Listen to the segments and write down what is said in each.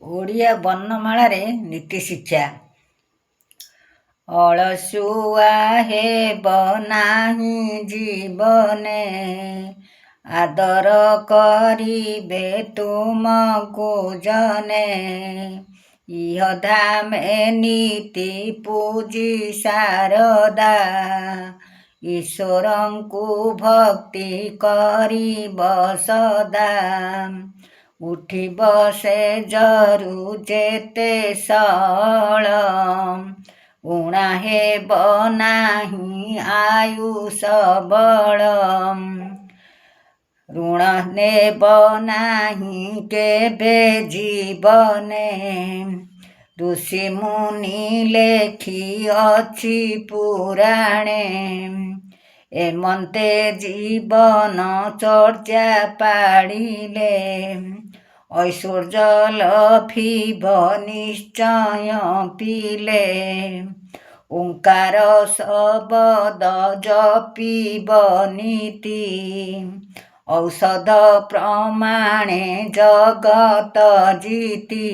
ଓଡ଼ିଆ ବର୍ଣ୍ଣମାଳାରେ ନୀତିଶିକ୍ଷା। ଅଳସୁଆ ହେବ ନାହିଁ ଜୀବନେ, ଆଦର କରିବେ ତୁମକୁ ଜନେ। ଇହଧାମେ ନୀତି ପୂଜି ଶାରଦା, ଈଶ୍ୱରଙ୍କୁ ଭକ୍ତି କରିବ ସଦା। ଉଠିବ ସେଜରୁ ଯେତେ ସଅଳ, ଊଣା ହେବ ନାହିଁ ଆୟୁଷ ବଳ। ଋଣ ନେବ ନାହିଁ କେବେ ଜୀବନେ, ଋଷିମୁନି ଲେଖିଅଛି ପୁରାଣେ। ଏମନ୍ତେ ଜୀବନ ଚର୍ଯ୍ୟା ପାଳିଲେ, ଐଶ୍ୱର୍ଯ୍ୟ ଲଭିବ ନିଶ୍ଚୟ ପିଲେ। ଓଁକାର ଶବଦ ଜପିବ ନିତି, ଔଷଧ ପ୍ରମାଣେ ଜଗତ ଜିତି।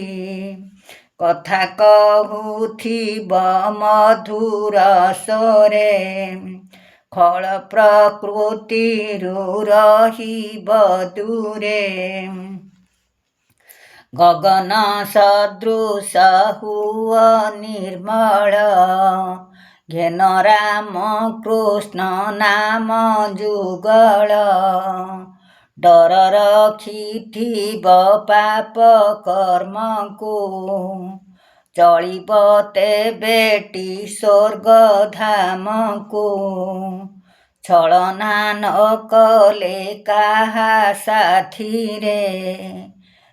କଥା କହୁଥିବ ମଧୁର ସ୍ୱରେ, ଖଳ ପ୍ରକୃତିରୁ ରହିବ ଦୂରେ। ଗଗନ ସଦୃଶ ହୁଅ ନିର୍ମଳ, ଘେନ ରାମ କୃଷ୍ଣ ନାମ ଯୁଗଳ। ଡର ରଖିଥିବ ପାପ କର୍ମକୁ, ଚଳିବ ତେବେଟି ସ୍ୱର୍ଗ ଧାମକୁ। ଛଳନା ନ କଲେ କାହା ସାଥିରେ,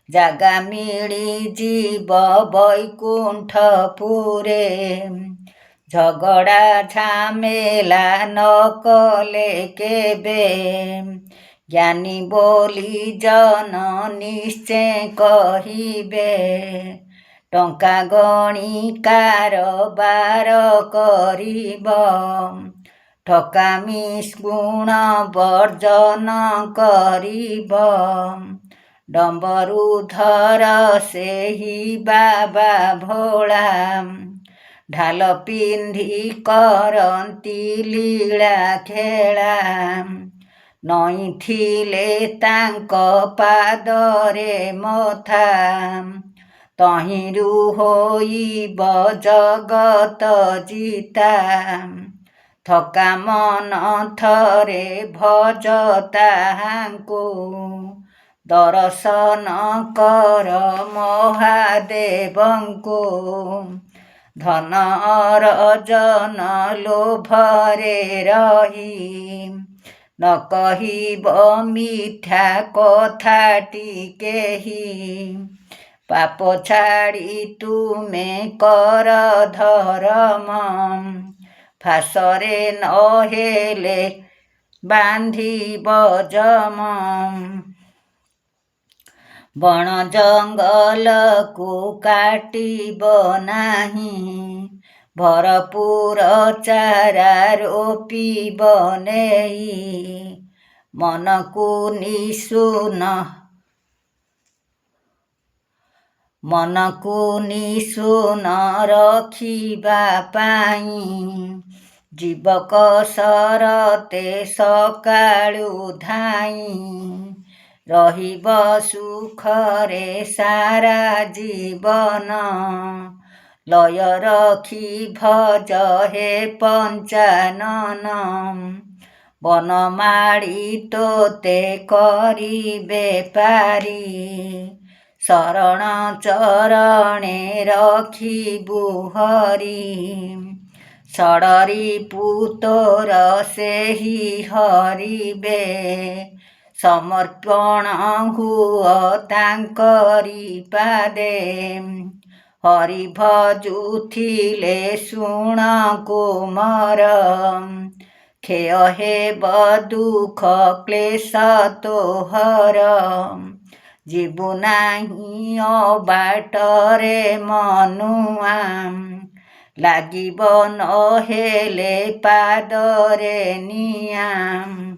ଜାଗା ମିଳିଯିବ ବୈକୁଣ୍ଠପୁରେ। ଝଗଡ଼ା ଝାମେଲା ନ କଲେ କେବେ, ଜ୍ଞାନୀ ବୋଲି ଜନ ନିଶ୍ଚେ କହିବେ। ଟଙ୍କା ଗଣି କାରବାର କରିବ, ଠକାମି ଗୁଣ ବର୍ଜନ କରିବ। ଡମ୍ବରୁଧର ସେହି ବାବା ଭୋଳା, ଢାଲ ପିନ୍ଧି କରନ୍ତି ଲୀଳା ଖେଳା। ନଇଁଥିଲେ ତାଙ୍କ ପାଦରେ ମଥା, ତହିଁରୁ ହୋଇବ ଜଗତ ଜିତା। ଥକା ମନ ଥରେ ଭଜ ତାହାଙ୍କୁ, ଦର୍ଶନ କର ମହାଦେବଙ୍କୁ। ଧନ ଅରଜନ ଲୋଭରେ ରହି, ନ କହିବ ମିଥ୍ୟା କଥାଟି କେହି। ପାପ ଛାଡ଼ି ତୁମେ କର ଧରମ, ଫାଶରେ ନ ହେଲେ ବାନ୍ଧିବ ଯମ। ବଣ ଜଙ୍ଗଲକୁ କାଟିବ ନାହିଁ, ଭରପୁର ଚାରା ରୋପିବ ନେଇ। ମନକୁ ନିଶୂନ ରଖିବା ପାଇଁ, ଯିବ କସରତେ ସକାଳୁ ଧାଇଁ। ରହିବ ସୁଖରେ ସାରା ଜୀବନ, ଲୟ ରଖି ଭଜ ହେ ପଞ୍ଚାନନ। ବନମାଳି ତୋତେ କରିବେ ପାରି, ଶରଣ ଚରଣେ ରଖିବୁ ହରି। ଷଡ଼ରୀ ପୁତୋର ସେହି ହରିବେ, ସମର୍ପଣ ହୁଅ ତାଙ୍କରି ପାଦେ। ହରି ଭଜୁଥିଲେ ଶୁଣ କୁମର, କ୍ଷୟ ହେବ ଦୁଃଖ କ୍ଲେଶ ତୋହର। ଯିବୁ ନାହିଁ ଅବାଟରେ ମନୁଆ, ଲାଗିବ ନ ହେଲେ ପାଦରେ ନିଆଁ।